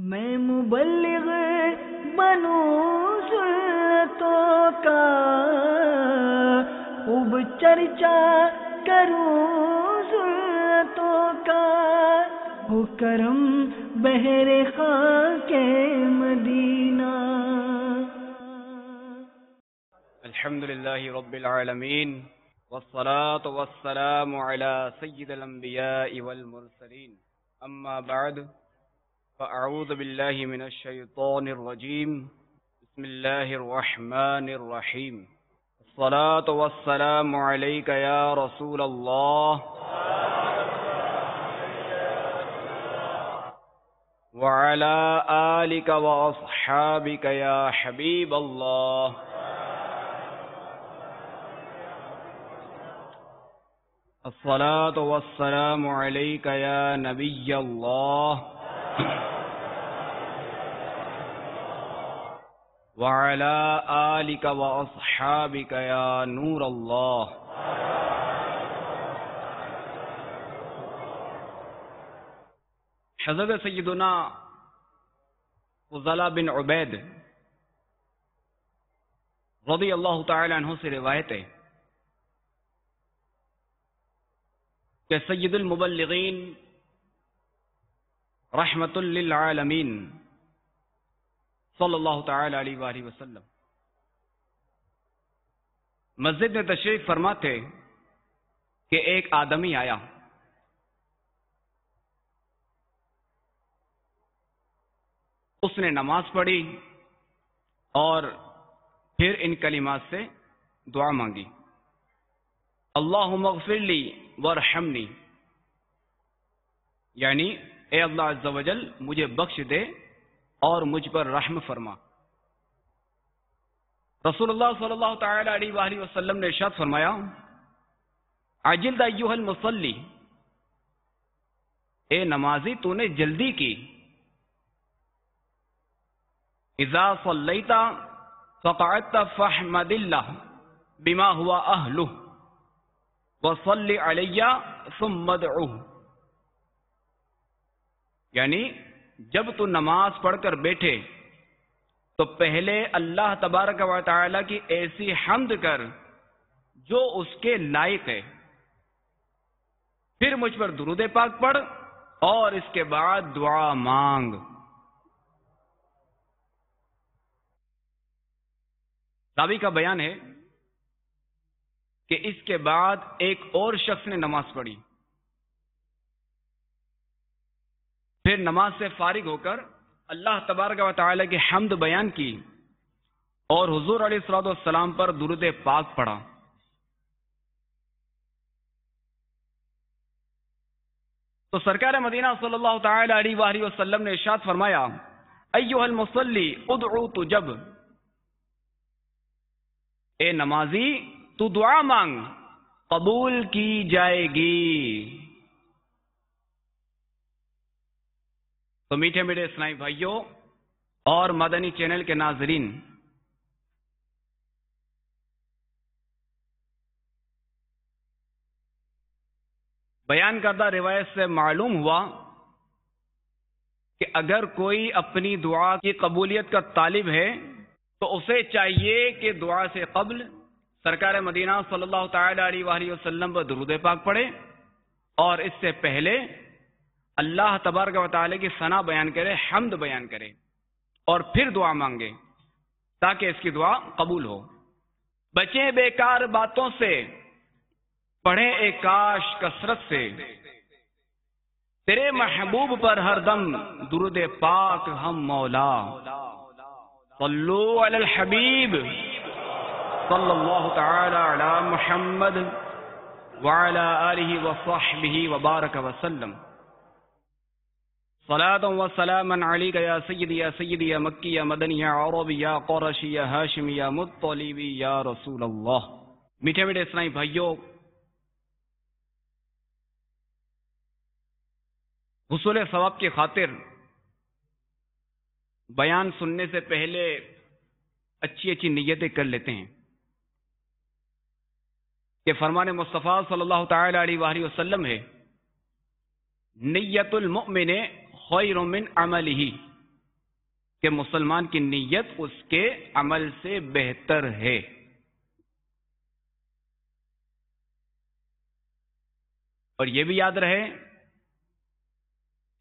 میں مبلغ بنوں سنتوں کا، خوب چرچا کروں سنتوں کا، ہو کرم بہر خاک مدینہ۔ الحمد للہ رب العالمین، والصلاة والسلام على سید الانبیاء والمرسلین، اما بعد فاعوذ باللہ من الشیطان الرجیم، بسم اللہ الرحمن الرحیم۔ الصلاة والسلام علیک یا رسول اللہ وعلى آلک واصحابک یا حبیب اللہ۔ الصلاة والسلام علیک یا نبی اللہ وعلى آلک واصحابک یا نور اللہ۔ حضرت سیدنا فضالہ بن عبید رضی اللہ تعالی عنہ سے روایت ہے کہ سید المبلغین رحمت للعالمین صلی اللہ تعالی علیہ وآلہ وسلم مسجد میں تشریف فرما تھے کہ ایک آدمی آیا، اس نے نماز پڑھی اور پھر ان کلمات سے دعا مانگی، اللہم اغفر لی وارحمنی، یعنی اے اللہ عز و جل مجھے بخش دے اور مجھ پر رحم فرما۔ رسول اللہ صلی اللہ تعالی علیہ وآلہ وسلم نے ارشاد فرمایا، عجل ایھا المصلی، اے نمازی تو نے جلدی کی، اذا صلیت فقعدت فاحمد اللہ بما ہوا اہلہ وصلی علی ثم ادعوہ، یعنی جب تو نماز پڑھ کر بیٹھے تو پہلے اللہ تبارک و تعالی کی ایسی حمد کر جو اس کے لائق ہے، پھر مجھ پر درود پاک پڑھ اور اس کے بعد دعا مانگ۔ راوی کا بیان ہے کہ اس کے بعد ایک اور شخص نے نماز پڑھی، پھر نماز سے فارغ ہو کر اللہ تبارک و تعالی کی حمد بیان کی اور حضور علیہ الصلوۃ والسلام پر درود پاک پڑھا۔ تو سرکار مدینہ صلی اللہ تعالی علیہ وآلہ وسلم نے ارشاد فرمایا، ایھا المصلی ادعو تجب، اے نمازی تو دعا مانگ قبول کی جائے گی۔ تو میٹھے میٹھے اسلامی بھائیوں اور مدنی چینل کے ناظرین، بیان کردہ روایت سے معلوم ہوا کہ اگر کوئی اپنی دعا کی قبولیت کا طالب ہے تو اسے چاہیے کہ دعا سے قبل سرکار مدینہ صلی اللہ تعالی علیہ وآلہ وسلم پر درود پاک پڑھے اور اس سے پہلے اللہ تبارک و تعالی کی ثنا بیان کرے، حمد بیان کرے اور پھر دعا مانگے تاکہ اس کی دعا قبول ہو۔ بچیں بیکار باتوں سے، پڑھیں ایک کاش کثرت سے، تیرے محبوب پر ہر دم درود پاک ہم مولا، صلو علی الحبیب صلی اللہ تعالی علی محمد وعلی آلہ وصحبہ وبارک وسلم۔ صلاۃ و سلاما علیک یا سیدی یا مکی یا مدنی یا عربی یا قرشی یا ہاشمی یا مطلبی یا رسول اللہ۔ میٹھے میٹھے اسلامی بھائیوں، حصول ثواب کی خاطر بیان سننے سے پہلے اچھی اچھی نیتیں کر لیتے ہیں کہ فرمان مصطفیٰ صلی اللہ تعالی علیہ وآلہ وسلم ہے، نیت المؤمن خیر من عملہ، کہ مسلمان کی نیت اس کے عمل سے بہتر ہے. اور یہ بھی یاد رہے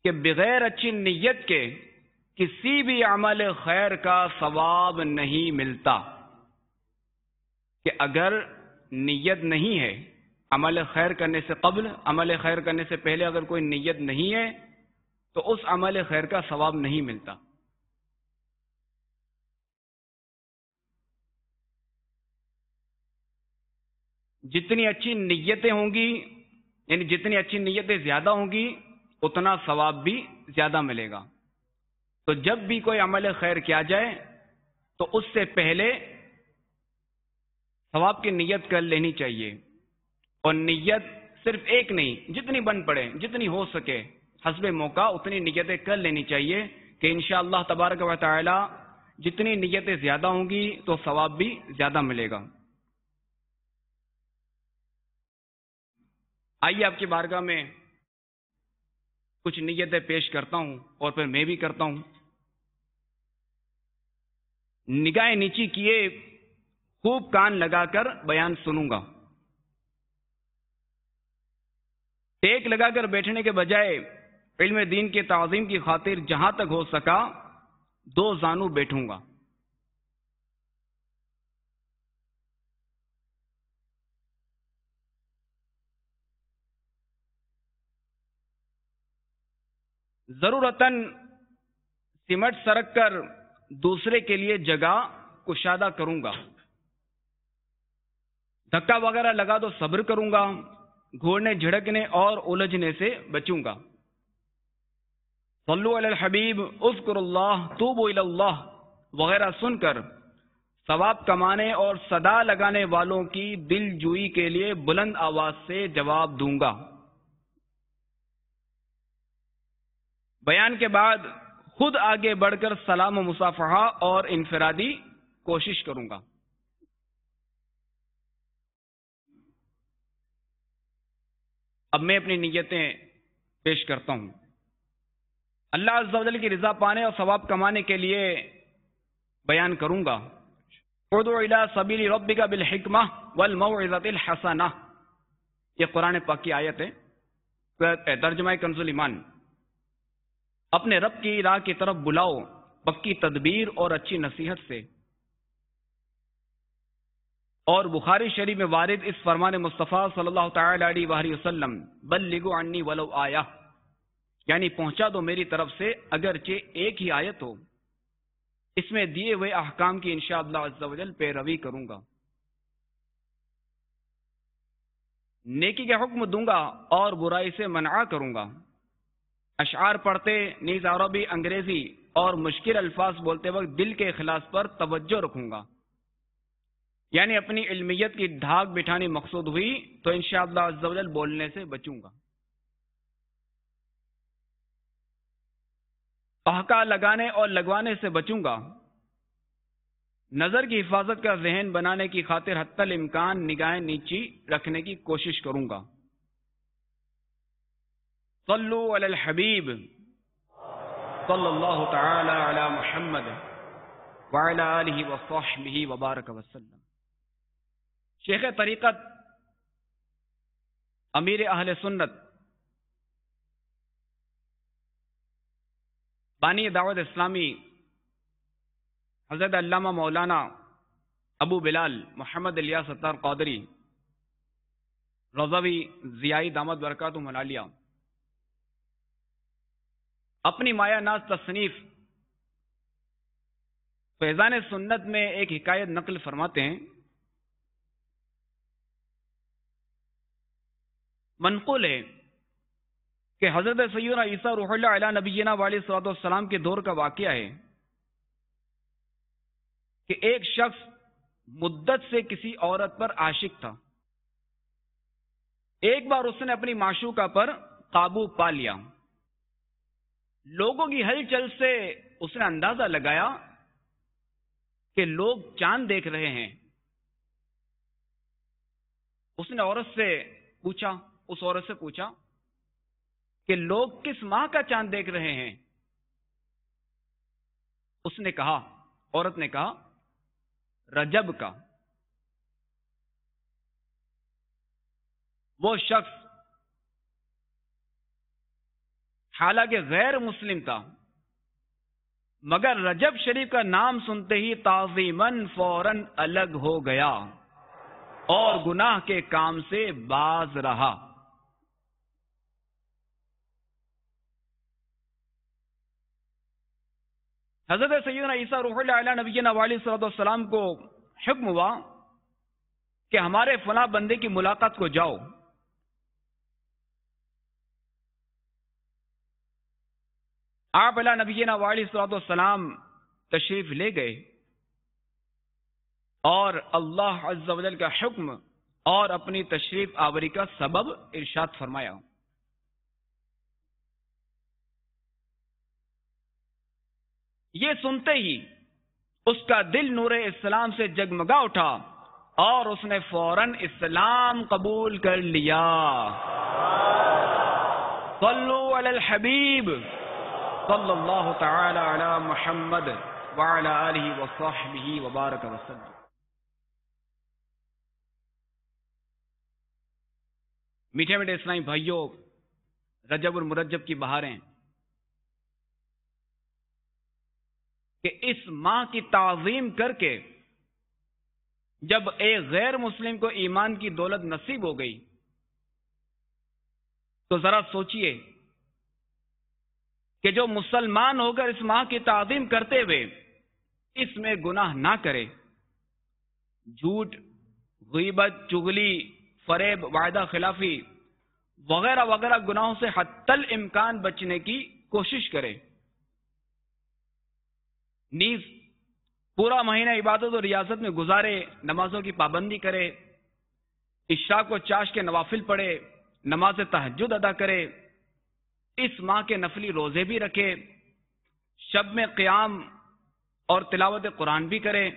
کہ بغیر اچھی نیت کے کسی بھی عمل خیر کا ثواب نہیں ملتا. کہ اگر نیت نہیں ہے عمل خیر کرنے سے قبل، عمل خیر کرنے سے پہلے اگر کوئی نیت نہیں ہے تو اس عمل خیر کا ثواب نہیں ملتا. جتنی اچھی نیتیں ہوں گی، یعنی جتنی اچھی نیتیں زیادہ ہوں گی اتنا ثواب بھی زیادہ ملے گا. تو جب بھی کوئی عمل خیر کیا جائے تو اس سے پہلے ثواب کی نیت کر لینی چاہیے. اور نیت صرف ایک نہیں، جتنی بن پڑے، جتنی ہو سکے حسب موقع اتنی نیتیں کر لینی چاہیے کہ انشاءاللہ تبارک و تعالی جتنی نیتیں زیادہ ہوں گی تو ثواب بھی زیادہ ملے گا. آئیے آپ کی بارگاہ میں کچھ نیتیں پیش کرتا ہوں اور پھر میں بھی کرتا ہوں. نگاہیں نیچی کیے خوب کان لگا کر بیان سنوں گا. ٹیک لگا کر بیٹھنے کے بجائے علم دین کی تعظیم کی خاطر جہاں تک ہو سکا دو زانو بیٹھوں گا. ضرورتاً سمٹ سرک کر دوسرے کے لیے جگہ کشادہ کروں گا. دھکا وغیرہ لگا تو صبر کروں گا، گھوڑنے جھڑکنے اور الجھنے سے بچوں گا. صلو علی الحبیب اذکر اللہ توبوا الی اللہ وغیرہ سن کر ثواب کمانے اور صدا لگانے والوں کی دل جوئی کے لیے بلند آواز سے جواب دوں گا. بیان کے بعد خود آگے بڑھ کر سلام و مصافحہ اور انفرادی کوشش کروں گا. اب میں اپنی نیتیں پیش کرتا ہوں. اللہ عز و جل کی رضا پانے اور ثواب کمانے کے لیے بیان کروں گا. ادع الی سبیل ربک بالحکمہ والموعظۃ الحسنہ، یہ قرآن پاک کی آیت ہے، ترجمہ کنز ایمان. اپنے رب کی راہ کی طرف بلاؤ پکی تدبیر اور اچھی نصیحت سے. اور بخاری شریف میں وارد اس فرمان مصطفیٰ صلی اللہ تعالی علیہ وآلہ وسلم بلغوا عنی ولو آیہ، یعنی پہنچا دو میری طرف سے اگرچہ ایک ہی آیت ہو. اس میں دیے ہوئے احکام کی انشاءاللہ عز و جل پیروی کروں گا. نیکی کے حکم دوں گا اور برائی سے منع کروں گا. اشعار پڑھتے نیز عربی، انگریزی اور مشکل الفاظ بولتے وقت دل کے اخلاص پر توجہ رکھوں گا. یعنی اپنی علمیت کی ڈھاک بٹھانی مقصود ہوئی تو انشاءاللہ عز و جل بولنے سے بچوں گا. قہقہ لگانے اور لگوانے سے بچوں گا. نظر کی حفاظت کا ذہن بنانے کی خاطر حتی الامکان نگاہیں نیچی رکھنے کی کوشش کروں گا. صلو علی الحبیب صلی اللہ تعالی علی محمد وعلی آلہ وصحبہ وبارک وسلم. شیخ طریقت امیر اہل سنت بانی دعوت اسلامی حضرت علامہ مولانا ابو بلال محمد الیاس ستار قادری رضوی ضیائی دامت برکاتہم العالیہ اپنی مایہ ناز تصنیف فیضان سنت میں ایک حکایت نقل فرماتے ہیں. منقول ہے کہ حضرت سیدنا عیسیٰ روح اللہ علیہ نبینا علیہ الصلوۃ والسلام کے دور کا واقعہ ہے کہ ایک شخص مدت سے کسی عورت پر عاشق تھا. ایک بار اس نے اپنی معشوقہ پر قابو پا لیا. لوگوں کی ہلچل سے اس نے اندازہ لگایا کہ لوگ چاند دیکھ رہے ہیں. اس نے اس عورت سے پوچھا کہ لوگ کس ماہ کا چاند دیکھ رہے ہیں. اس نے کہا، عورت نے کہا، رجب کا۔ وہ شخص حالانکہ غیر مسلم تھا، مگر رجب شریف کا نام سنتے ہی تعظیماً فوراً الگ ہو گیا اور گناہ کے کام سے باز رہا۔ حضرت سیدنا عیسیٰ روح اللہ علیہ نبینا علیہ الصلوۃ والسلام کو حکم ہوا کہ ہمارے فلاں بندے کی ملاقات کو جاؤ۔ آپ علیہ نبینا علیہ الصلوۃ والسلام تشریف لے گئے اور اللہ عز و جل کا حکم اور اپنی تشریف آوری کا سبب ارشاد فرمایا۔ یہ سنتے ہی اس کا دل نور اسلام سے جگمگا اٹھا اور اس نے فوراً اسلام قبول کر لیا۔ صلو علی الحبیب صلی اللہ تعالی علی محمد وعلی آلہ وصحبہ وبارک وسلم۔ میٹھے میٹھے اسلامی بھائیوں، رجب المرجب کی بہاریں کہ اس ماہ کی تعظیم کر کے جب ایک غیر مسلم کو ایمان کی دولت نصیب ہو گئی تو ذرا سوچئے کہ جو مسلمان ہو کر اس ماہ کی تعظیم کرتے ہوئے اس میں گناہ نہ کرے، جھوٹ، غیبت، چغلی، فریب، وعدہ خلافی وغیرہ وغیرہ گناہوں سے حتی الامکان بچنے کی کوشش کرے، نیز پورا مہینہ عبادت اور ریاضت میں گزارے، نمازوں کی پابندی کرے، اشراق و چاش کے نوافل پڑھے، نماز تہجد ادا کرے، اس ماہ کے نفلی روزے بھی رکھے، شب میں قیام اور تلاوت قرآن بھی کرے،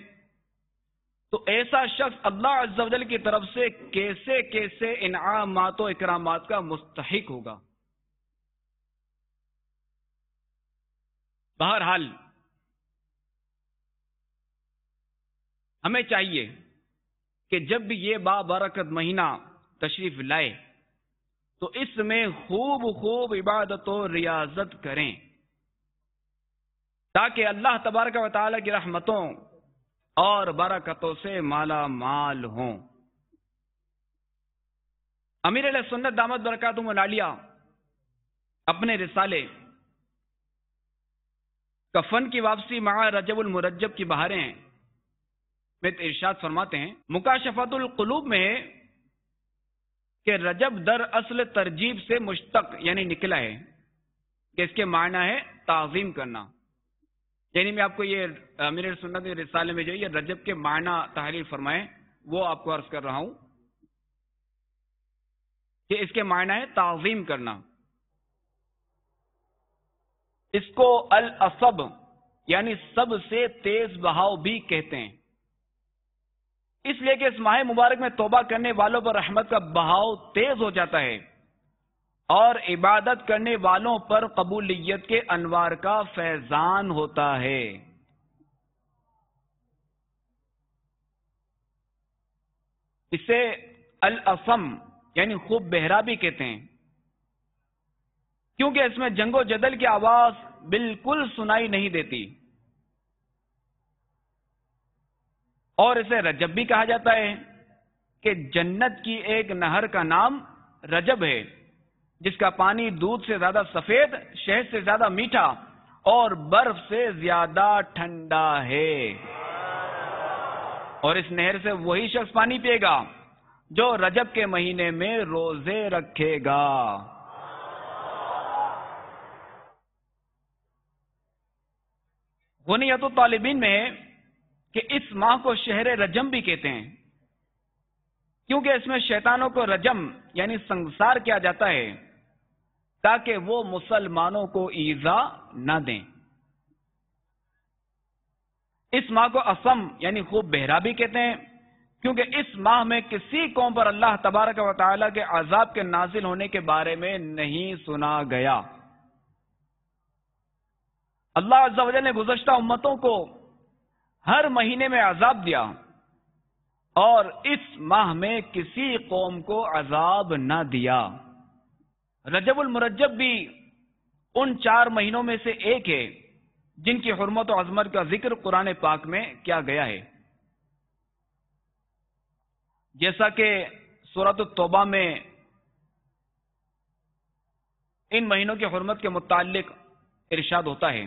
تو ایسا شخص اللہ عز و جل کی طرف سے کیسے کیسے انعامات و اکرامات کا مستحق ہوگا۔ بہرحال ہمیں چاہیے کہ جب بھی یہ بابرکت مہینہ تشریف لائے تو اس میں خوب خوب عبادت و ریاضت کریں تاکہ اللہ تبارک و تعالی کی رحمتوں اور برکتوں سے مالا مال ہوں۔ امیر علیہ سنت دامت برکاتہم العالیہ اپنے رسالے کفن کی واپسی مع رجب المرجب کی بہاریں میں ارشاد فرماتے ہیں، مکاشفۃ القلوب میں ہے کہ رجب در اصل ترجیب سے مشتق یعنی نکلا ہے کہ اس کے معنی ہے تعظیم کرنا، یعنی میں آپ کو یہ امیر سنت رسالے میں جو یہ رجب کے معنی تحریر فرمائے وہ آپ کو عرض کر رہا ہوں کہ اس کے معنی ہے تعظیم کرنا۔ اس کو الاسب یعنی سب سے تیز بہاؤ بھی کہتے ہیں، اس لیے کہ اس ماہ مبارک میں توبہ کرنے والوں پر رحمت کا بہاؤ تیز ہو جاتا ہے اور عبادت کرنے والوں پر قبولیت کے انوار کا فیضان ہوتا ہے۔ اسے الاسم یعنی خوب بہرا بھی کہتے ہیں کیونکہ اس میں جنگ و جدل کی آواز بالکل سنائی نہیں دیتی، اور اسے رجب بھی کہا جاتا ہے کہ جنت کی ایک نہر کا نام رجب ہے جس کا پانی دودھ سے زیادہ سفید، شہد سے زیادہ میٹھا اور برف سے زیادہ ٹھنڈا ہے، اور اس نہر سے وہی شخص پانی پیے گا جو رجب کے مہینے میں روزے رکھے گا۔ غنیت الطالبین میں کہ اس ماہ کو شہر رجم بھی کہتے ہیں کیونکہ اس میں شیطانوں کو رجم یعنی سنگسار کیا جاتا ہے تاکہ وہ مسلمانوں کو ایذا نہ دیں۔ اس ماہ کو اسم یعنی خوب بہرا بھی کہتے ہیں کیونکہ اس ماہ میں کسی قوم پر اللہ تبارک و تعالی کے عذاب کے نازل ہونے کے بارے میں نہیں سنا گیا۔ اللہ عز و جل نے گزشتہ امتوں کو ہر مہینے میں عذاب دیا اور اس ماہ میں کسی قوم کو عذاب نہ دیا۔ رجب المرجب بھی ان 4 مہینوں میں سے ایک ہے جن کی حرمت و عظمت کا ذکر قرآن پاک میں کیا گیا ہے، جیسا کہ سورۃ التوبہ میں ان مہینوں کی حرمت کے متعلق ارشاد ہوتا ہے،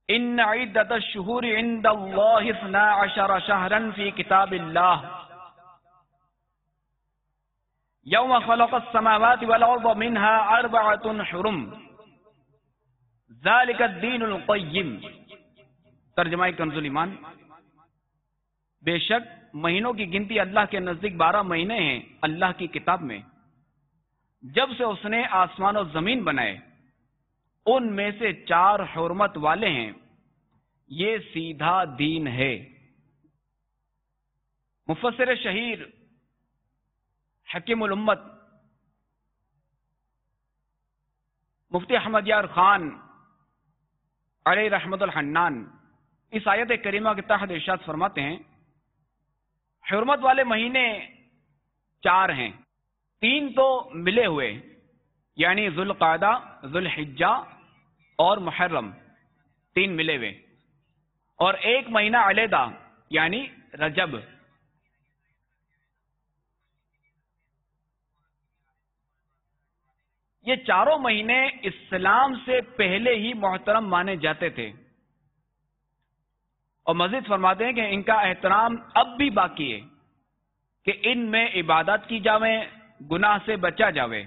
ان عدۃ الشہور عند اللہ 12 شہرا فی کتاب اللہ یوم خلق السماوات والارض منها 4 حرم ذالک الدین القیم۔ ترجمہ کنز ایمان، بے شک مہینوں کی گنتی اللہ کے نزدیک 12 مہینے ہیں اللہ کی کتاب میں، جب سے اس نے آسمان و زمین بنائے، ان میں سے 4 حرمت والے ہیں، یہ سیدھا دین ہے۔ مفسر شہیر حکیم الامت مفتی احمد یار خان علیہ رحمت الحنان اس آیت کریمہ کے تحت ارشاد فرماتے ہیں، حرمت والے مہینے 4 ہیں، 3 تو ملے ہوئے یعنی ذوالقعدہ، ذوالحجہ اور محرم، 3 ملے ہوئے، اور 1 مہینہ علیحدہ یعنی رجب۔ یہ چاروں مہینے اسلام سے پہلے ہی محترم مانے جاتے تھے، اور مزید فرماتے ہیں کہ ان کا احترام اب بھی باقی ہے کہ ان میں عبادت کی جاوے، گناہ سے بچا جاوے۔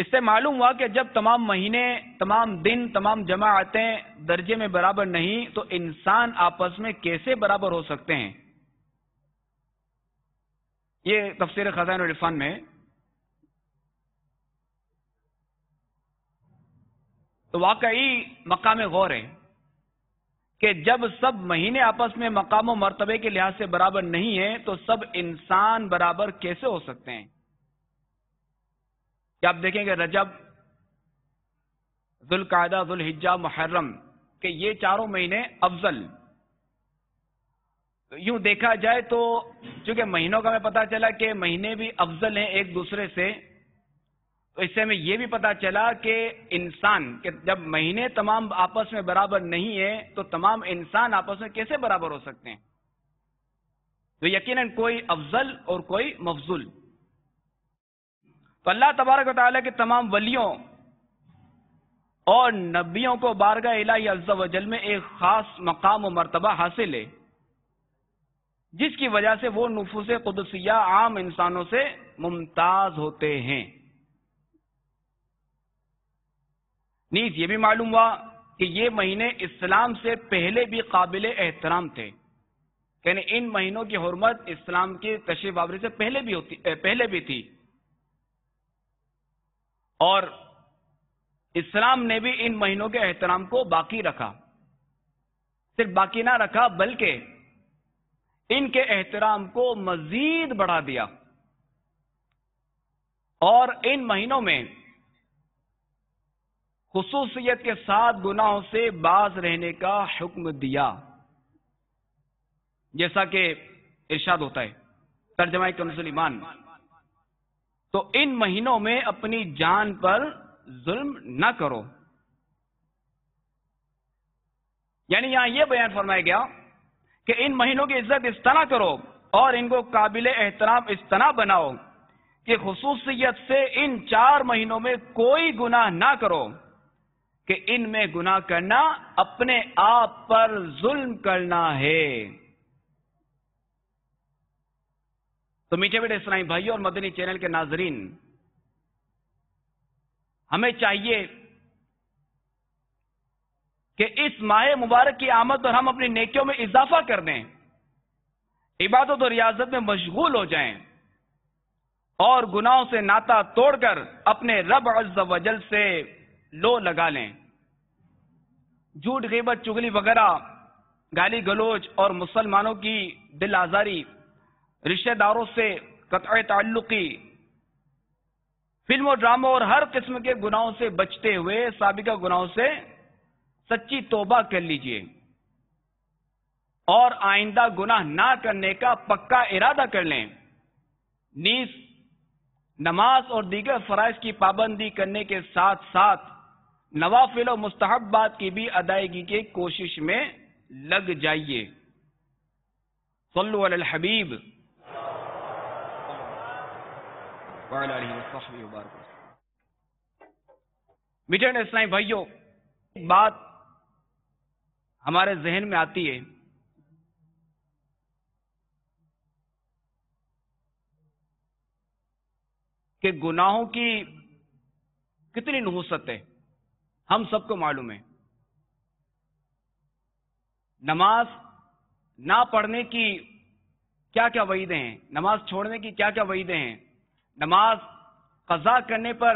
اس سے معلوم ہوا کہ جب تمام مہینے، تمام دن، تمام جماعتیں درجے میں برابر نہیں تو انسان آپس میں کیسے برابر ہو سکتے ہیں؟ یہ تفسیر خزائن العرفان میں تو واقعی مقام غور ہے کہ جب سب مہینے آپس میں مقام و مرتبے کے لحاظ سے برابر نہیں ہیں تو سب انسان برابر کیسے ہو سکتے ہیں؟ کہ آپ دیکھیں کہ رجب، ذوالقعدہ، ذوالحجہ، محرم کہ یہ 4 مہینے افضل، یوں دیکھا جائے تو چونکہ مہینوں کا ہمیں پتا چلا کہ مہینے بھی افضل ہیں ایک دوسرے سے، تو اس سے ہمیں یہ بھی پتا چلا کہ انسان کہ جب مہینے تمام آپس میں برابر نہیں ہیں تو تمام انسان آپس میں کیسے برابر ہو سکتے ہیں؟ تو یقیناً کوئی افضل اور کوئی مفضول۔ تو اللہ تبارک و تعالیٰ کے تمام ولیوں اور نبیوں کو بارگاہ الہی عز و جل میں ایک خاص مقام و مرتبہ حاصل ہے، جس کی وجہ سے وہ نفوس قدسیہ عام انسانوں سے ممتاز ہوتے ہیں۔ نیز یہ بھی معلوم ہوا کہ یہ مہینے اسلام سے پہلے بھی قابل احترام تھے، یعنی ان مہینوں کی حرمت اسلام کی تشریف آوری سے پہلے بھی تھی، اور اسلام نے بھی ان مہینوں کے احترام کو باقی رکھا، صرف باقی نہ رکھا بلکہ ان کے احترام کو مزید بڑھا دیا، اور ان مہینوں میں خصوصیت کے ساتھ گناہوں سے باز رہنے کا حکم دیا، جیسا کہ ارشاد ہوتا ہے ترجمہ کنز ایمان، تو ان مہینوں میں اپنی جان پر ظلم نہ کرو۔ یعنی یہاں یہ بیان فرمایا گیا کہ ان مہینوں کی عزت اس طرح کرو اور ان کو قابل احترام اس طرح بناؤ کہ خصوصیت سے ان 4 مہینوں میں کوئی گناہ نہ کرو، کہ ان میں گناہ کرنا اپنے آپ پر ظلم کرنا ہے۔ تو میٹھے میٹھے اسلامی بھائیوں اور مدنی چینل کے ناظرین، ہمیں چاہیے کہ اس ماہ مبارک کی آمد پر ہم اپنی نیکیوں میں اضافہ کر دیں، عبادت و ریاضت میں مشغول ہو جائیں، اور گناہوں سے ناتا توڑ کر اپنے رب عز و جل سے لو لگا لیں۔ جھوٹ، غیبت، چغلی وغیرہ گالی گلوچ اور مسلمانوں کی دل آزاری، رشتہ داروں سے قطع تعلقی، فلم و ڈراموں اور ہر قسم کے گناہوں سے بچتے ہوئے سابقہ گناہوں سے سچی توبہ کر لیجئے اور آئندہ گناہ نہ کرنے کا پکا ارادہ کر لیں۔ نیز نماز اور دیگر فرائض کی پابندی کرنے کے ساتھ ساتھ نوافل و مستحبات کی بھی ادائیگی کی کوشش میں لگ جائیے۔ صلو علی الحبیب وعلی آلہ وصحبہ وبارک۔ میٹھے اسلامی بھائیوں، ایک بات ہمارے ذہن میں آتی ہے کہ گناہوں کی کتنی نحوست ہے، ہم سب کو معلوم ہے۔ نماز نہ پڑھنے کی کیا کیا وعیدیں ہیں، نماز چھوڑنے کی کیا کیا وعیدیں ہیں، نماز قضا کرنے پر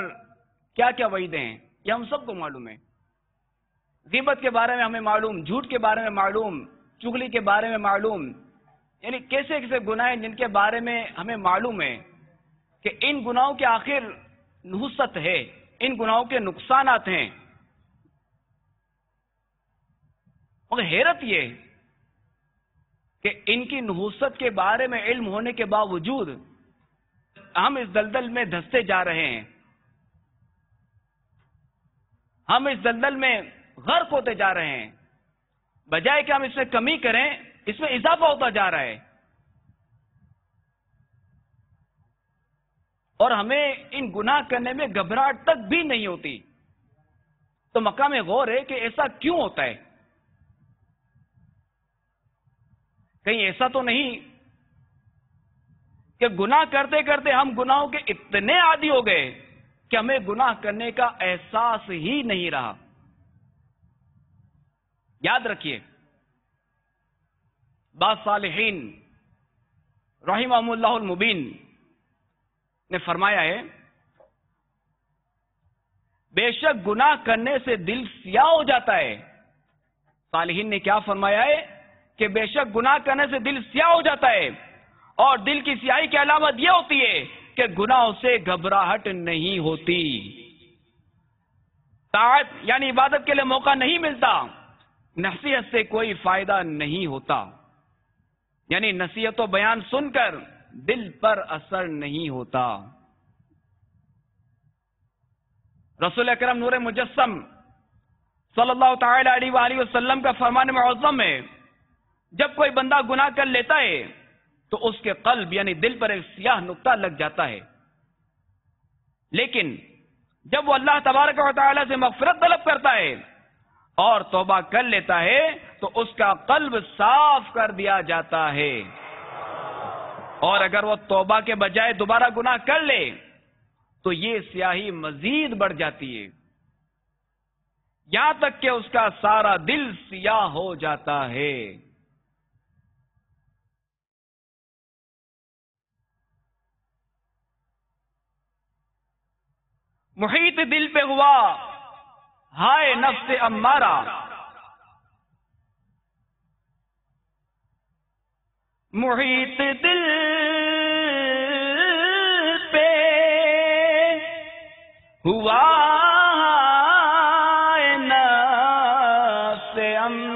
کیا کیا وعیدیں ہیں، یہ ہم سب کو معلوم ہے۔ غیبت کے بارے میں ہمیں معلوم، جھوٹ کے بارے میں معلوم، چغلی کے بارے میں معلوم، یعنی کیسے کیسے گناہ ہیں جن کے بارے میں ہمیں معلوم ہے کہ ان گناہوں کے آخر نحوست ہے، ان گناہوں کے نقصانات ہیں۔ اور حیرت یہ کہ ان کی نحوست کے بارے میں علم ہونے کے باوجود ہم اس دلدل میں دھستے جا رہے ہیں، ہم اس دلدل میں غرق ہوتے جا رہے ہیں، بجائے کہ ہم اس میں کمی کریں اس میں اضافہ ہوتا جا رہا ہے، اور ہمیں ان گناہ کرنے میں گھبراہٹ تک بھی نہیں ہوتی۔ تو مقام غور ہے کہ ایسا کیوں ہوتا ہے؟ کہیں ایسا تو نہیں کہ گناہ کرتے کرتے ہم گناہوں کے اتنے عادی ہو گئے کہ ہمیں گناہ کرنے کا احساس ہی نہیں رہا؟ یاد رکھیے، بعض صالحین رحمہم اللہ المبین نے فرمایا ہے، بے شک گناہ کرنے سے دل سیاہ ہو جاتا ہے۔ صالحین نے کیا فرمایا ہے کہ بے شک گناہ کرنے سے دل سیاہ ہو جاتا ہے، اور دل کی سیاہی کی علامت یہ ہوتی ہے کہ گناہوں سے گھبراہٹ نہیں ہوتی، طاعت یعنی عبادت کے لیے موقع نہیں ملتا، نصیحت سے کوئی فائدہ نہیں ہوتا، یعنی نصیحت و بیان سن کر دل پر اثر نہیں ہوتا۔ رسول اکرم نور مجسم صلی اللہ تعالی علیہ وآلہ وسلم کا فرمان معظم ہے، جب کوئی بندہ گناہ کر لیتا ہے تو اس کے قلب یعنی دل پر ایک سیاہ نقطہ لگ جاتا ہے، لیکن جب وہ اللہ تبارک و تعالی سے مغفرت طلب کرتا ہے اور توبہ کر لیتا ہے تو اس کا قلب صاف کر دیا جاتا ہے، اور اگر وہ توبہ کے بجائے دوبارہ گناہ کر لے تو یہ سیاہی مزید بڑھ جاتی ہے، یہاں تک کہ اس کا سارا دل سیاہ ہو جاتا ہے۔ محیط دل پہ ہوا ہائے نفس امارہ، محیط دل پہ ہوا ہائے نفس امارہ،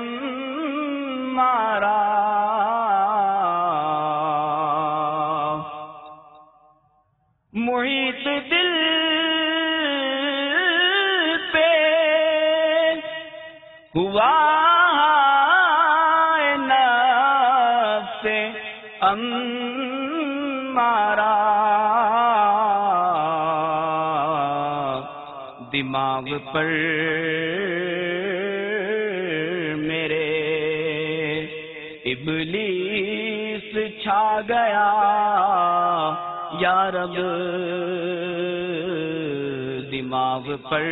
محیط دل ہوا نفس امارہ، دماغ پر میرے ابلیس چھا گیا، یا رب دماغ پر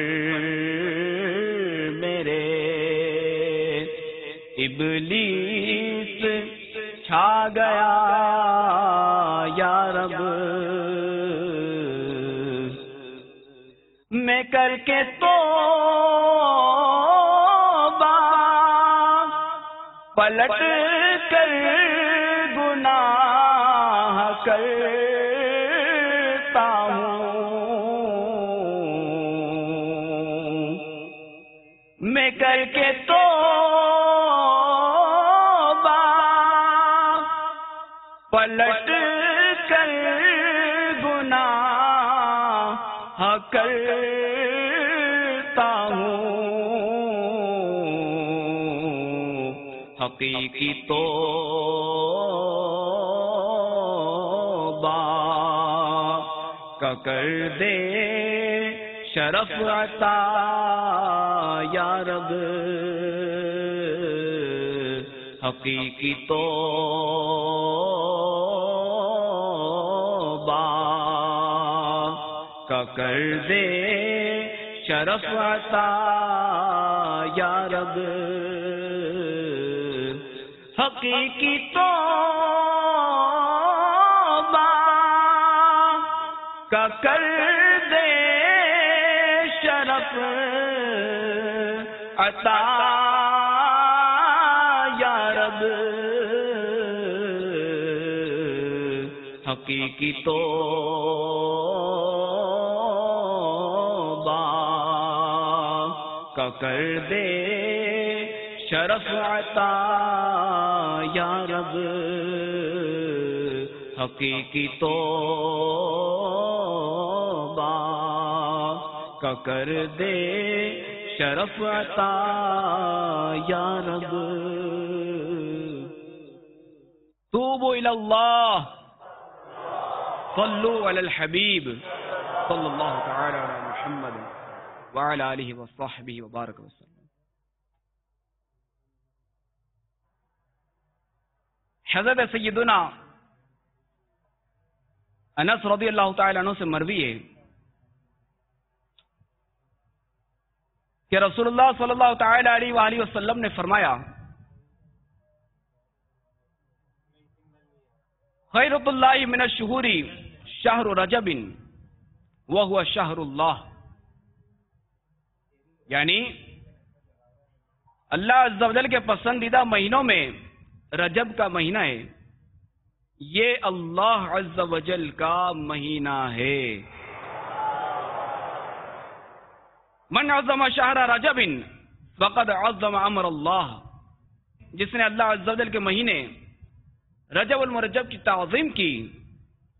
میرے ابلیس چھا گیا، یا رب میں کر کے توبہ پلٹ کر گناہ کرتا ہوں، میں کر کے توبہ پلٹ کر گناہ کرتا ہوں، حقیقی توبہ کا کر دے شرف عطا یا رب، حقیقی توبہ کا کر دے شرف عطا یا رب، حقیقی توبہ کا کر دے شرف عطا یا رب، حقیقی توبہ کا کر دے شرف عطا یا رب، حقیقی توبہ کا کر دے شرف عطا یا رب۔ توبوا الی اللہ، صلوا علی الحبیب صلی اللہ تعالی علی محمد وعلی آلہ وصحبہ وبارک وسلم۔ حضرت سیدنا انس رضی اللہ تعالی عنہ سے مروی ہے کہ رسول اللہ صلی اللہ تعالی علیہ وآلہ وسلم نے فرمایا، خیرۃ اللہ من الشہور شہر رجب وہو شہر اللہ، یعنی اللہ عز و جل کے پسندیدہ مہینوں میں رجب کا مہینہ ہے، یہ اللہ عز و جل کا مہینہ ہے۔ من عظم شہر رجب فقد عظم امر اللہ، جس نے اللہ عز و جل کے مہینے رجب المرجب کی تعظیم کی،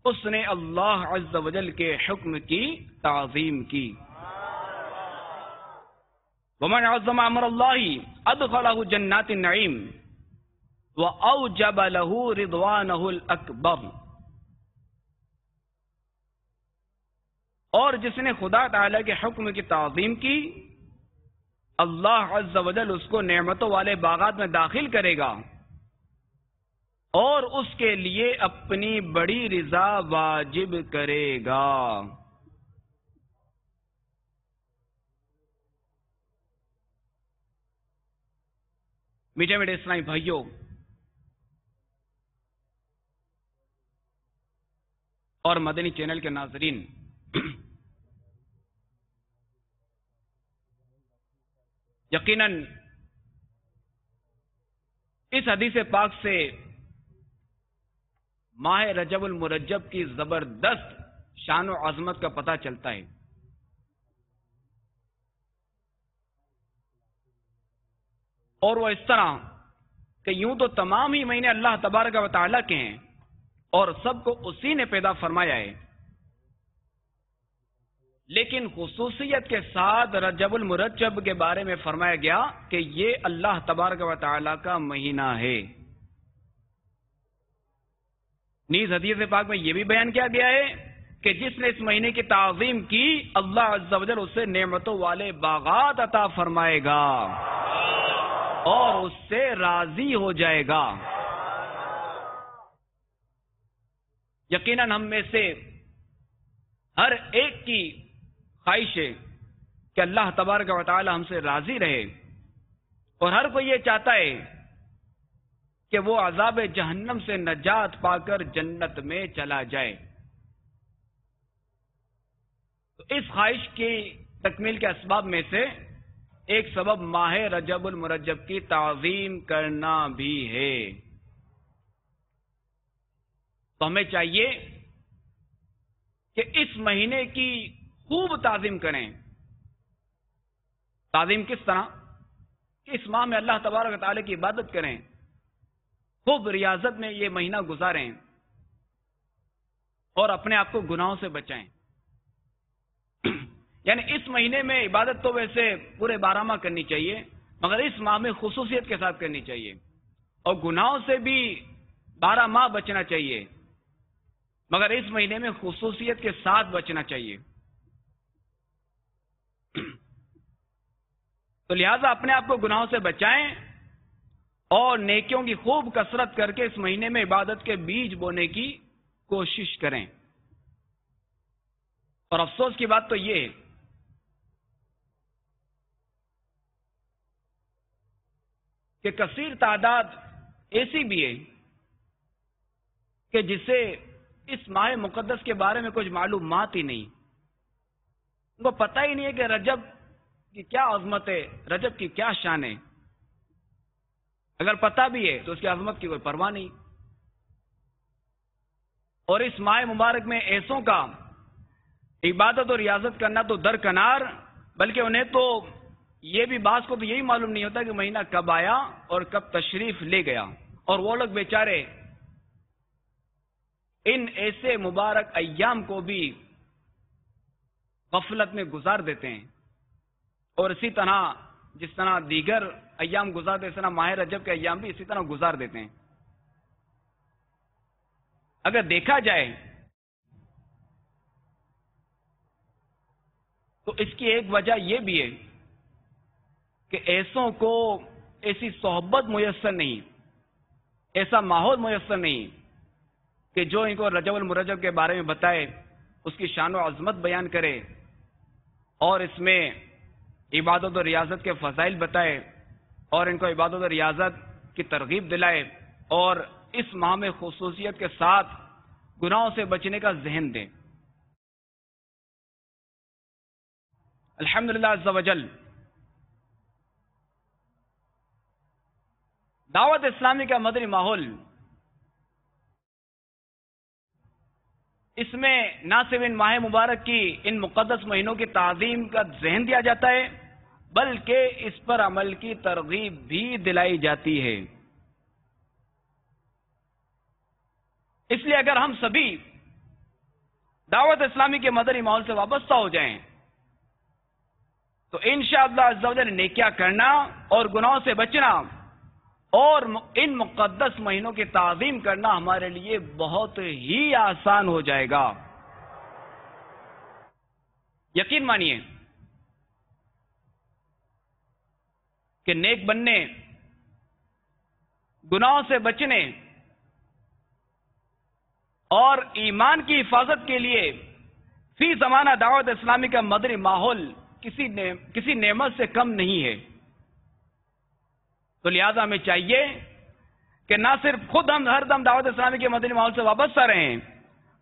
اس نے اللہ عز و جل کے حکم کی تعظیم کی۔ ومن عظم امر اللہ ادخلہ جنات النعیم وَأَوْجَبَ لَهُ رِضْوَانَهُ الْأَكْبَرُ، اور جس نے خدا تعالی کے حکم کی تعظیم کی، اللہ عز و جل اس کو نعمتوں والے باغات میں داخل کرے گا اور اس کے لیے اپنی بڑی رضا واجب کرے گا۔ میٹھے میٹھے اسلامی بھائیوں اور مدنی چینل کے ناظرین، یقیناً اس حدیث پاک سے ماہ رجب المرجب کی زبردست شان و عظمت کا پتہ چلتا ہے۔ اور وہ اس طرح کہ یوں تو تمام ہی مہینے اللہ تبارک و تعالیٰ کے ہیں اور سب کو اسی نے پیدا فرمایا ہے، لیکن خصوصیت کے ساتھ رجب المرجب کے بارے میں فرمایا گیا کہ یہ اللہ تبارک و تعالیٰ کا مہینہ ہے۔ نیز حدیث پاک میں یہ بھی بیان کیا گیا ہے کہ جس نے اس مہینے کی تعظیم کی، اللہ عز و جل اسے نعمتوں والے باغات عطا فرمائے گا اور اس سے راضی ہو جائے گا۔ یقیناً ہم میں سے ہر ایک کی خواہش ہے کہ اللہ تبارک و تعالی ہم سے راضی رہے، اور ہر کوئی یہ چاہتا ہے کہ وہ عذاب جہنم سے نجات پا کر جنت میں چلا جائے۔ تو اس خواہش کی تکمیل کے اسباب میں سے ایک سبب ماہ رجب المرجب کی تعظیم کرنا بھی ہے. تو ہمیں چاہیے کہ اس مہینے کی خوب تعظیم کریں. تعظیم کس طرح؟ کہ اس ماہ میں اللہ تبارک و تعالی کی عبادت کریں، خوب ریاضت میں یہ مہینہ گزاریں اور اپنے آپ کو گناہوں سے بچائیں. یعنی اس مہینے میں عبادت تو ویسے پورے 12 ماہ کرنی چاہیے، مگر اس ماہ میں خصوصیت کے ساتھ کرنی چاہیے، اور گناہوں سے بھی 12 ماہ بچنا چاہیے، مگر اس مہینے میں خصوصیت کے ساتھ بچنا چاہیے. تو لہذا اپنے آپ کو گناہوں سے بچائیں اور نیکیوں کی خوب کثرت کر کے اس مہینے میں عبادت کے بیج بونے کی کوشش کریں. اور افسوس کی بات تو یہ ہے کہ کثیر تعداد ایسی بھی ہے کہ جسے اس ماہ مقدس کے بارے میں کچھ معلومات ہی نہیں، ان کو پتہ ہی نہیں ہے کہ رجب کی کیا عظمت ہے، رجب کی کیا شان ہے. اگر پتہ بھی ہے تو اس کی عظمت کی کوئی پرواہ نہیں. اور اس ماہ مبارک میں ایسوں کا عبادت اور ریاضت کرنا تو درکنار، بلکہ انہیں تو یہ بھی بعض کو تو یہی معلوم نہیں ہوتا کہ مہینہ کب آیا اور کب تشریف لے گیا. اور وہ لوگ بیچارے ان ایسے مبارک ایام کو بھی غفلت میں گزار دیتے ہیں، اور اسی طرح جس طرح دیگر ایام گزارتے، اس طرح ماہ رجب کے ایام بھی اسی طرح گزار دیتے ہیں. اگر دیکھا جائے تو اس کی ایک وجہ یہ بھی ہے کہ ایسوں کو ایسی صحبت میسر نہیں، ایسا ماحول میسر نہیں کہ جو ان کو رجب المرجب کے بارے میں بتائے، اس کی شان و عظمت بیان کرے اور اس میں عبادت و ریاضت کے فضائل بتائے اور ان کو عبادت و ریاضت کی ترغیب دلائے اور اس ماہ میں خصوصیت کے ساتھ گناہوں سے بچنے کا ذہن دے. الحمدللہ عز و جل دعوت اسلامی کا مدنی ماحول، اس میں نہ صرف ان ماہ مبارک کی ان مقدس مہینوں کی تعظیم کا ذہن دیا جاتا ہے، بلکہ اس پر عمل کی ترغیب بھی دلائی جاتی ہے. اس لیے اگر ہم سبھی دعوت اسلامی کے مدنی ماحول سے وابستہ ہو جائیں تو انشاءاللہ عز و جل نیکیاں کرنا اور گناہوں سے بچنا اور ان مقدس مہینوں کی تعظیم کرنا ہمارے لیے بہت ہی آسان ہو جائے گا. یقین مانیے کہ نیک بننے، گناہوں سے بچنے اور ایمان کی حفاظت کے لیے فی زمانہ دعوت اسلامی کا مدنی ماحول کسی نعمت سے کم نہیں ہے. تو لہذا ہمیں چاہیے کہ نہ صرف خود ہم ہر دم دعوت اسلامی کے مدنی ماحول سے وابستہ رہیں،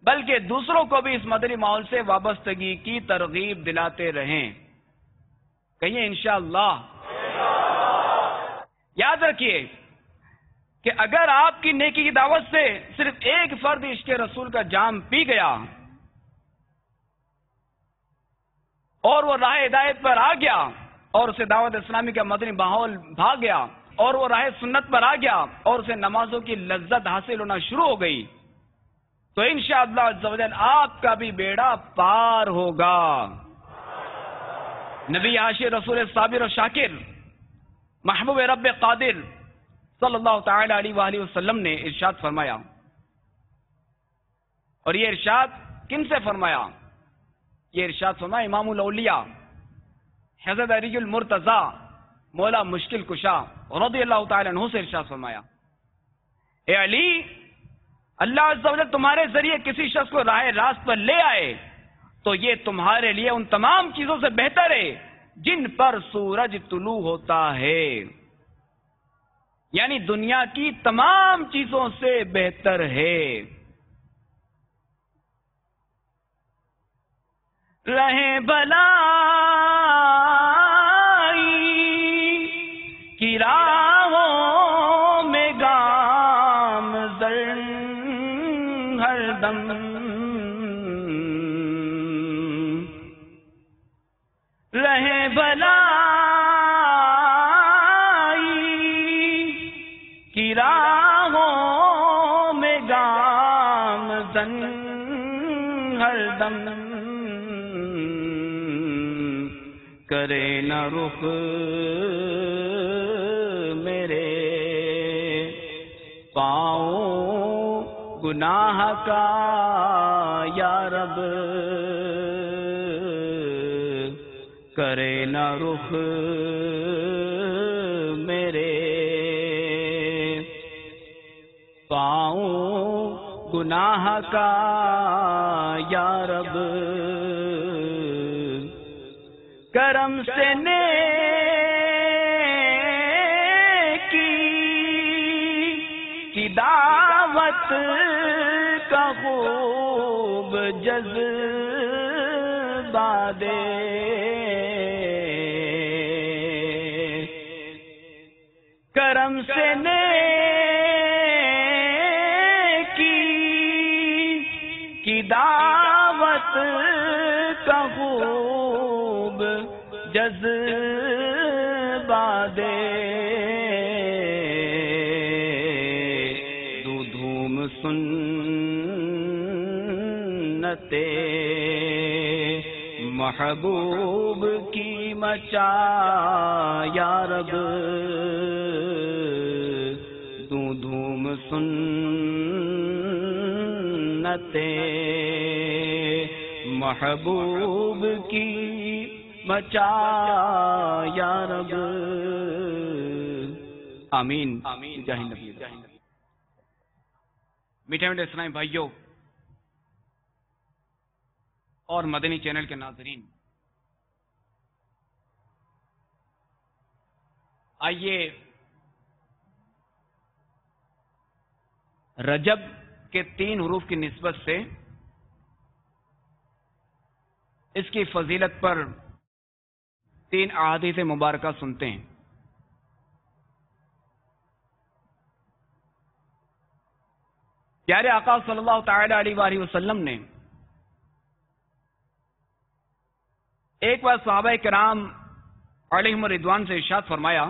بلکہ دوسروں کو بھی اس مدنی ماحول سے وابستگی کی ترغیب دلاتے رہیں. کہیے انشاءاللہ. یاد رکھیے کہ اگر آپ کی نیکی کی دعوت سے صرف ایک فرد عشق رسول کا جام پی گیا اور وہ راہ ہدایت پر آ گیا اور اسے دعوت اسلامی کا مدنی ماحول بھا گیا اور وہ راہ سنت پر آ گیا اور اسے نمازوں کی لذت حاصل ہونا شروع ہو گئی، تو انشاءاللہ عز و جل آپ کا بھی بیڑا پار ہوگا. نبی عاشق رسول صابر و شاکر محبوب رب قادر صلی اللہ تعالی علیہ وآلہ وسلم نے ارشاد فرمایا، اور یہ ارشاد کن سے فرمایا؟ یہ ارشاد فرمایا امام الاولیاء حضرت علی المرتضی مولا مشکل کشا رضی اللہ تعالی عنہ سے ارشاد فرمایا، اے علی، اللہ عز و جل تمہارے ذریعے کسی شخص کو راہ راست پر لے آئے تو یہ تمہارے لیے ان تمام چیزوں سے بہتر ہے جن پر سورج طلوع ہوتا ہے. یعنی دنیا کی تمام چیزوں سے بہتر ہے. رہیں بلائی بھلائی کی راہوں میں گامزن ہر دم کرے نہ رخ میرے پاؤں گناہ کا یا رب کرے نہ رخ میرے پاؤں گناہ کا یا رب کرم سے نیکی کی دعوت کا خوب جذبہ دے کرم سے نیکی کی دعوت کا خوب جذبہ دے دو دھوم سنتے محبوب کی مچا یا رب دو دھوم سنتے محبوب کی مچا یا رب آمین جاہ نبی میٹھے میٹھے اسلامی بھائیوں اور مدنی چینل کے ناظرین، آئیے رجب کے 3 حروف کی نسبت سے اس کی فضیلت پر 3 احادیث مبارکہ سنتے ہیں۔ پیارے آقا صلی اللہ تعالی علیہ وآلہ وسلم نے ایک بار صحابہ کرام علیہم الرضوان سے ارشاد فرمایا،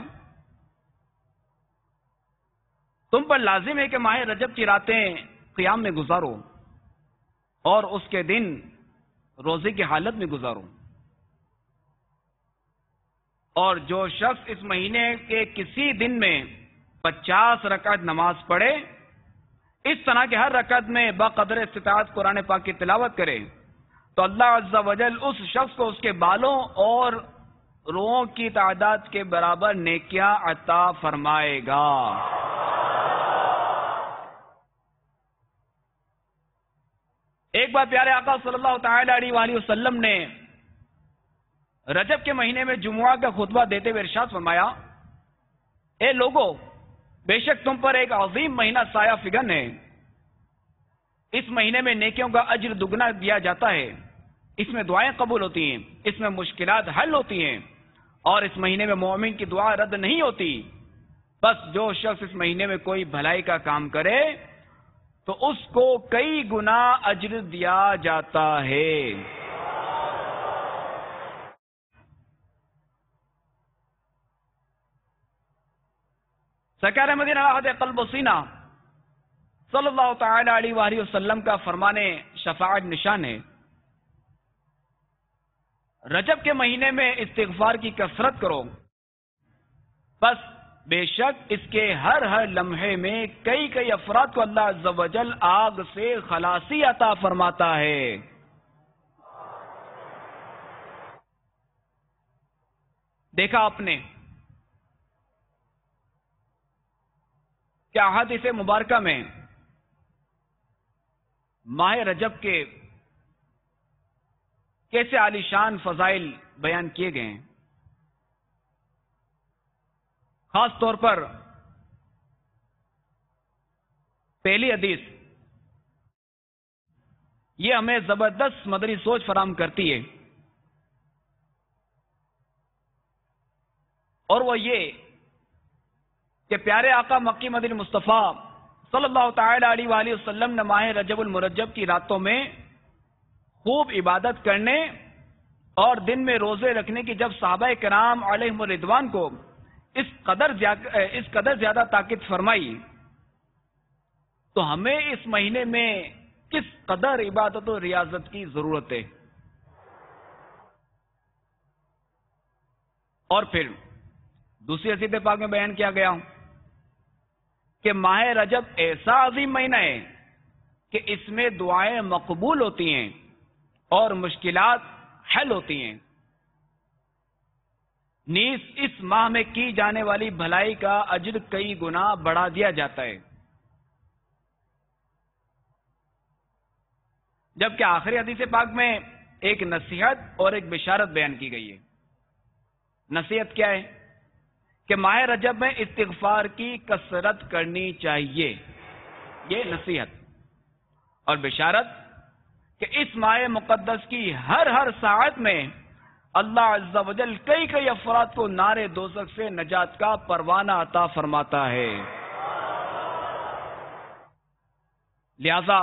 تم پر لازم ہے کہ ماہ رجب کی راتیں قیام میں گزارو اور اس کے دن روزے کی حالت میں گزارو، اور جو شخص اس مہینے کے کسی دن میں 50 رکعت نماز پڑھے، اس طرح کے ہر رکعت میں بقدر استطاعت قرآن پاک کی تلاوت کرے، تو اللہ عز و جل اس شخص کو اس کے بالوں اور روحوں کی تعداد کے برابر نیکیاں عطا فرمائے گا۔ ایک بار پیارے آقا صلی اللہ تعالی علیہ وآلہ وسلم نے رجب کے مہینے میں جمعہ کا خطبہ دیتے ہوئے ارشاد فرمایا، اے لوگو، بے شک تم پر ایک عظیم مہینہ سایہ فگن ہے، اس مہینے میں نیکیوں کا اجر دگنا دیا جاتا ہے، اس میں دعائیں قبول ہوتی ہیں، اس میں مشکلات حل ہوتی ہیں، اور اس مہینے میں مومن کی دعا رد نہیں ہوتی۔ بس جو شخص اس مہینے میں کوئی بھلائی کا کام کرے تو اس کو کئی گنا اجر دیا جاتا ہے۔ سرکار مدینہ احد قلب و سینہ صلی اللہ تعالی علیہ وآلہ وسلم کا فرمانے شفاعت نشان ہے، رجب کے مہینے میں استغفار کی کثرت کرو، بس بے شک اس کے ہر لمحے میں کئی افراد کو اللہ عز و جل آگ سے خلاصی عطا فرماتا ہے۔ دیکھا آپ نے کہ احادیث مبارکہ میں ماہ رجب کے کیسے عالی شان فضائل بیان کیے گئے ہیں۔ خاص طور پر پہلی حدیث یہ ہمیں زبردست مدنی سوچ فراہم کرتی ہے، اور وہ یہ کہ پیارے آقا مکی مدنی مصطفیٰ صلی اللہ تعالی علیہ وآلہ وسلم نے ماہ رجب المرجب کی راتوں میں خوب عبادت کرنے اور دن میں روزے رکھنے کی جب صحابہ کرام علیہم الرضوان کو اس قدر زیادہ طاقت فرمائی تو ہمیں اس مہینے میں کس قدر عبادت و ریاضت کی ضرورت ہے. اور پھر دوسری حدیث پاک میں بیان کیا گیا کہ ماہ رجب ایسا عظیم مہینہ ہے کہ اس میں دعائیں مقبول ہوتی ہیں اور مشکلات حل ہوتی ہیں. نیز اس ماہ میں کی جانے والی بھلائی کا اجر کئی گنا بڑھا دیا جاتا ہے. جبکہ آخری حدیث پاک میں ایک نصیحت اور ایک بشارت بیان کی گئی ہے. نصیحت کیا ہے؟ کہ ماہ رجب میں استغفار کی کثرت کرنی چاہیے، یہ نصیحت. اور بشارت کہ اس ماہ مقدس کی ہر ساعت میں اللہ عز و جل کئی افراد کو نار دوزخ سے نجات کا پروانہ عطا فرماتا ہے. لہذا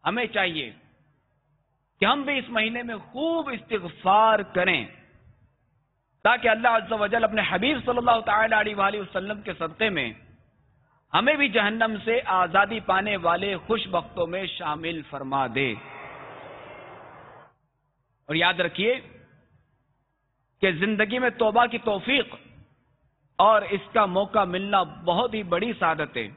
ہمیں چاہیے کہ ہم بھی اس مہینے میں خوب استغفار کریں تاکہ اللہ عز و جل اپنے حبیب صلی اللہ تعالی علیہ وآلہ وسلم کے صدقے میں ہمیں بھی جہنم سے آزادی پانے والے خوش بختوں میں شامل فرما دے. اور یاد رکھیے کہ زندگی میں توبہ کی توفیق اور اس کا موقع ملنا بہت ہی بڑی سعادت ہے.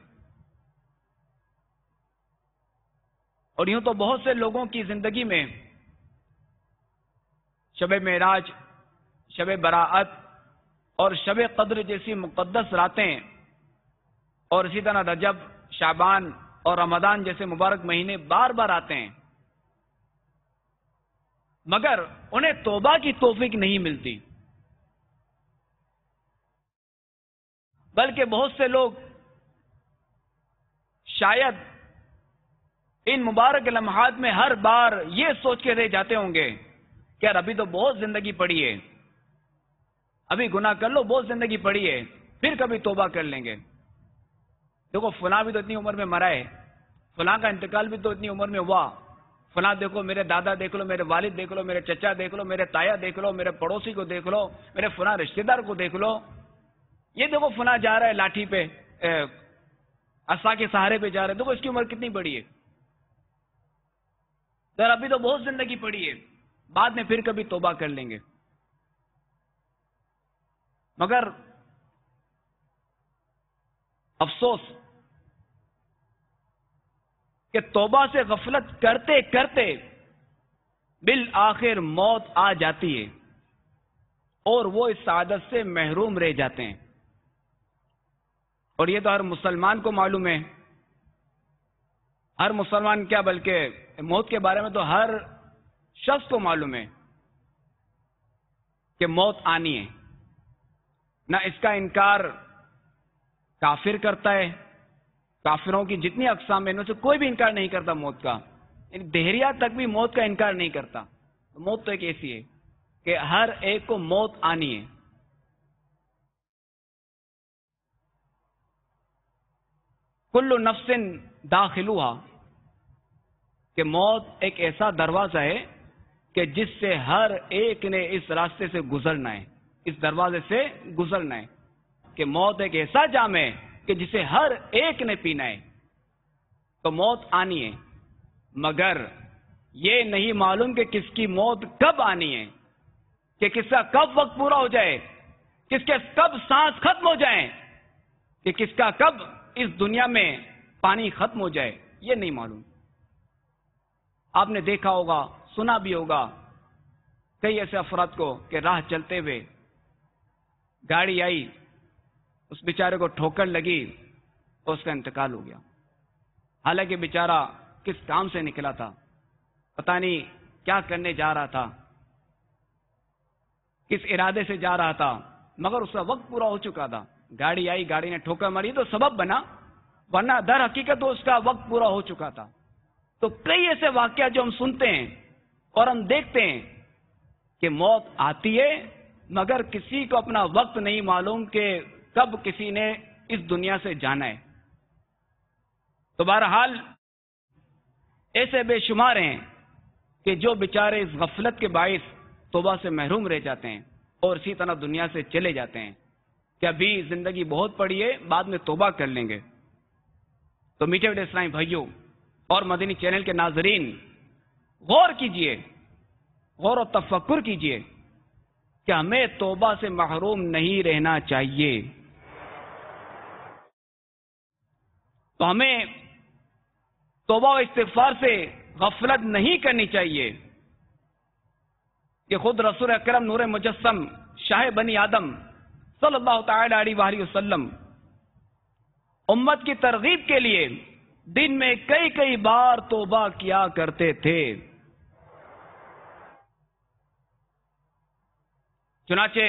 اور یوں تو بہت سے لوگوں کی زندگی میں شب معراج، شب براءت اور شب قدر جیسی مقدس راتیں اور اسی طرح رجب، شعبان اور رمضان جیسے مبارک مہینے بار بار آتے ہیں، مگر انہیں توبہ کی توفیق نہیں ملتی. بلکہ بہت سے لوگ شاید ان مبارک لمحات میں ہر بار یہ سوچ کے رہ جاتے ہوں گے کہ یار ابھی تو بہت زندگی پڑی ہے، ابھی گناہ کر لو، بہت زندگی پڑی ہے، پھر کبھی توبہ کر لیں گے. دیکھو فلاں بھی تو اتنی عمر میں مرا ہے، فلاں کا انتقال بھی تو اتنی عمر میں ہوا، فلاں دیکھو، میرے دادا دیکھ لو، میرے والد دیکھ لو، میرے چچا دیکھ لو، میرے تایا دیکھ لو، میرے پڑوسی کو دیکھ لو، میرے فلاں رشتہ دار کو دیکھ لو، یہ دیکھو فلاں جا رہا ہے لاٹھی پہ، عصا کے سہارے پہ جا رہا ہے، دیکھو اس کی عمر کتنی بڑی ہے. سر ابھی تو بہت زندگی پڑی ہے، بعد میں پھر کبھی توبہ کر لیں گے. مگر افسوس کہ توبہ سے غفلت کرتے کرتے بالآخر موت آ جاتی ہے اور وہ اس سعادت سے محروم رہ جاتے ہیں. اور یہ تو ہر مسلمان کو معلوم ہے، ہر مسلمان کیا بلکہ موت کے بارے میں تو ہر شخص کو معلوم ہے کہ موت آنی ہے. نہ اس کا انکار کافر کرتا ہے، کافروں کی جتنی اقسام ہیں ان میں سے کوئی بھی انکار نہیں کرتا موت کا، دہریہ تک بھی موت کا انکار نہیں کرتا. موت تو ایک ایسی ہے کہ ہر ایک کو موت آنی ہے. کل نفس داخلوہا، کہ موت ایک ایسا دروازہ ہے کہ جس سے ہر ایک نے اس راستے سے گزرنا ہے، اس دروازے سے گزرنا ہے. کہ موت ایک ایسا جام ہے کہ جسے ہر ایک نے پینا ہے. تو موت آنی ہے، مگر یہ نہیں معلوم کہ کس کی موت کب آنی ہے، کہ کس کا کب وقت پورا ہو جائے، کس کے کب سانس ختم ہو جائیں، کہ کس کا کب اس دنیا میں پانی ختم ہو جائے، یہ نہیں معلوم. آپ نے دیکھا ہوگا، سنا بھی ہوگا کئی ایسے افراد کو کہ راہ چلتے ہوئے گاڑی آئی، اس بیچارے کو ٹھوکر لگی اور اس کا انتقال ہو گیا. حالانکہ بیچارہ کس کام سے نکلا تھا، پتہ نہیں کیا کرنے جا رہا تھا، کس ارادے سے جا رہا تھا، مگر اس کا وقت پورا ہو چکا تھا. گاڑی آئی، گاڑی نے ٹھوکر ماری تو سبب بنا، ورنہ در حقیقت تو اس کا وقت پورا ہو چکا تھا. تو کئی ایسے واقعات جو ہم سنتے ہیں اور ہم دیکھتے ہیں کہ موت آتی ہے مگر کسی کو اپنا وقت نہیں معلوم کہ کب کسی نے اس دنیا سے جانا ہے. تو بہرحال ایسے بے شمار ہیں کہ جو بیچارے اس غفلت کے باعث توبہ سے محروم رہ جاتے ہیں اور اسی طرح دنیا سے چلے جاتے ہیں کہ ابھی زندگی بہت پڑی ہے، بعد میں توبہ کر لیں گے۔ تو میٹھے میٹھے اسلامی بھائیوں اور مدنی چینل کے ناظرین، غور کیجئے، غور و تفکر کیجئے کہ ہمیں توبہ سے محروم نہیں رہنا چاہیے۔ تو ہمیں توبہ و استغفار سے غفلت نہیں کرنی چاہیے کہ خود رسول اکرم نور مجسم شاہ بنی آدم صلی اللہ تعالی علیہ وآلہ وسلم امت کی ترغیب کے لیے دن میں کئی کئی بار توبہ کیا کرتے تھے۔ چنانچہ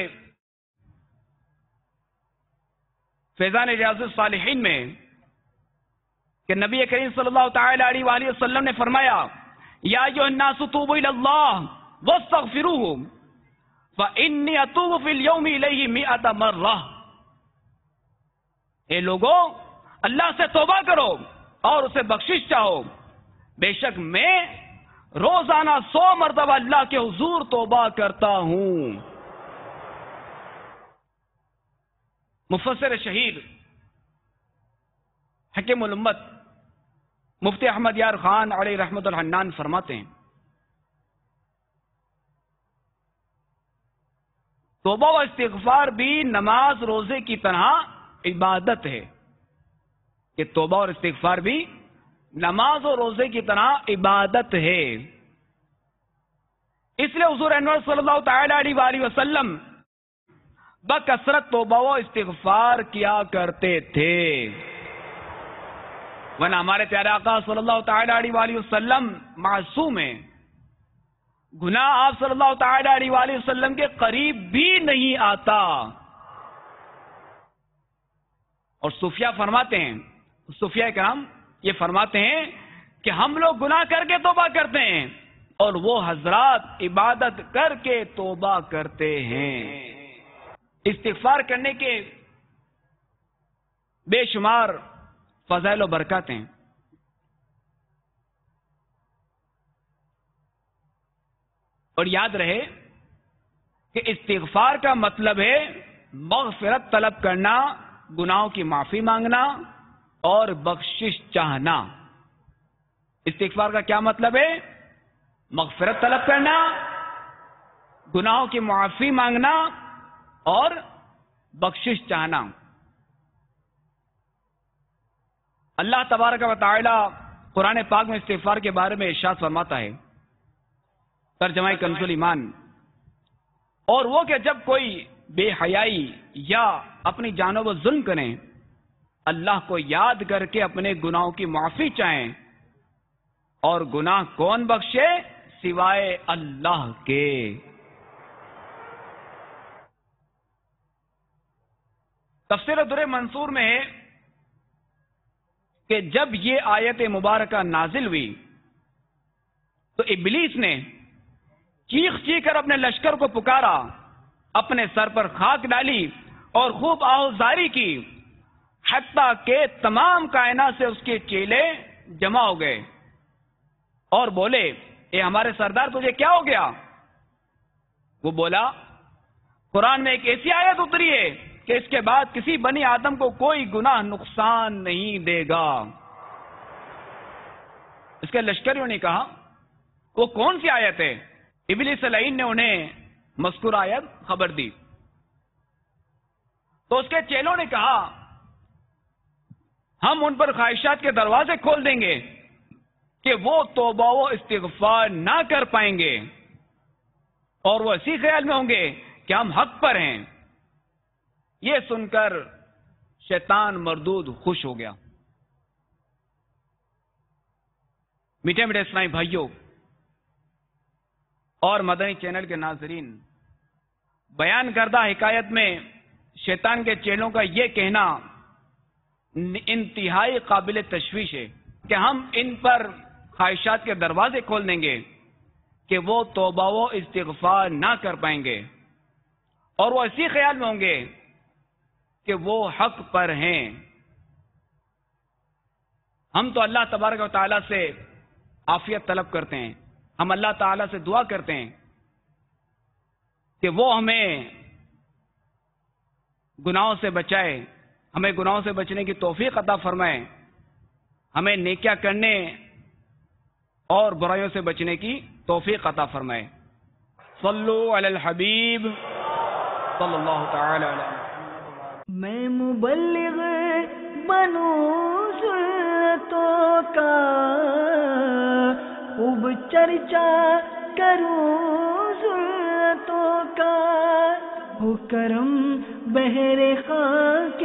فیضان ریاض الصالحین میں کہ نبی کریم صلی اللہ تعالی علیہ وآلہ وسلم نے فرمایا، یا ایھا الناس توبوا الی اللہ واستغفروہ فانی اتوب فی اليوم الیہ 100 مرہ۔ اے لوگوں، اللہ سے توبہ کرو اور اسے بخشش چاہو، بے شک میں روزانہ 100 مرتبہ اللہ کے حضور توبہ کرتا ہوں۔ مفسر شہیر حکیم الامت مفتی احمد یار خان علیہ رحمت الحنان فرماتے ہیں، توبہ و استغفار بھی نماز روزے کی طرح عبادت ہے، کہ توبہ اور استغفار بھی نماز اور روزے کی طرح عبادت ہے۔ اس لیے حضور انور صلی اللہ تعالی علیہ وآلہ وسلم بکثرت توبہ و استغفار کیا کرتے تھے، ورنہ ہمارے پیارے آقا صلی اللہ تعالی علیہ وآلہ وسلم معصوم ہیں، گناہ آپ صلی اللہ تعالی علیہ وآلہ وسلم کے قریب بھی نہیں آتا۔ اور صوفیاء فرماتے ہیں، صوفیاء کرام یہ فرماتے ہیں کہ ہم لوگ گناہ کر کے توبہ کرتے ہیں اور وہ حضرات عبادت کر کے توبہ کرتے ہیں۔ استغفار کرنے کے بے شمار فضائل و برکات ہیں۔ اور یاد رہے کہ استغفار کا مطلب ہے مغفرت طلب کرنا، گناہوں کی معافی مانگنا اور بخشش چاہنا۔ استغفار کا کیا مطلب ہے؟ مغفرت طلب کرنا، گناہوں کی معافی مانگنا اور بخشش چاہنا۔ اللہ تبارک و تعالی قرآن پاک میں استغفار کے بارے میں ارشاد فرماتا ہے، ترجمہ کنز ایمان، اور وہ کہ جب کوئی بے حیائی یا اپنی جانوں کو ظلم کریں، اللہ کو یاد کر کے اپنے گناہوں کی معافی چاہیں، اور گناہ کون بخشے سوائے اللہ کے۔ تفسیر در منصور میں ہے کہ جب یہ آیت مبارکہ نازل ہوئی تو ابلیس نے چیخ چیخ کر اپنے لشکر کو پکارا، اپنے سر پر خاک ڈالی اور خوب آہوزاری کی، حتیٰ کہ تمام کائنات سے اس کے چیلے جمع ہو گئے اور بولے، اے ہمارے سردار تجھے کیا ہو گیا؟ وہ بولا، قرآن میں ایک ایسی آیت اتری ہے کہ اس کے بعد کسی بنی آدم کو کوئی گناہ نقصان نہیں دے گا۔ اس کے لشکریوں نے کہا، وہ کون سی آیت ہے؟ ابلیس لعین نے انہیں مذکور آیت خبر دی تو اس کے چیلوں نے کہا، ہم ان پر خواہشات کے دروازے کھول دیں گے کہ وہ توبہ و استغفار نہ کر پائیں گے اور وہ اسی خیال میں ہوں گے کہ ہم حق پر ہیں۔ یہ سن کر شیطان مردود خوش ہو گیا۔ میٹھے میٹھے اسلامی بھائیوں اور مدنی چینل کے ناظرین، بیان کردہ حکایت میں شیطان کے چیلوں کا یہ کہنا انتہائی قابل تشویش ہے کہ ہم ان پر خواہشات کے دروازے کھول دیں گے کہ وہ توبہ و استغفار نہ کر پائیں گے اور وہ اسی خیال میں ہوں گے کہ وہ حق پر ہیں۔ ہم تو اللہ تبارک و تعالیٰ سے عافیت طلب کرتے ہیں، ہم اللہ تعالی سے دعا کرتے ہیں کہ وہ ہمیں گناہوں سے بچائے، ہمیں گناہوں سے بچنے کی توفیق عطا فرمائے، ہمیں نیکیاں کرنے اور برائیوں سے بچنے کی توفیق عطا فرمائے۔ صلو علی الحبیب صلی اللہ تعالی علیہ وسلم۔ میں مبلغ بنوں سنتوں کا، خوب چرچا کروں سنتوں کا، ہو کرم بہر خاک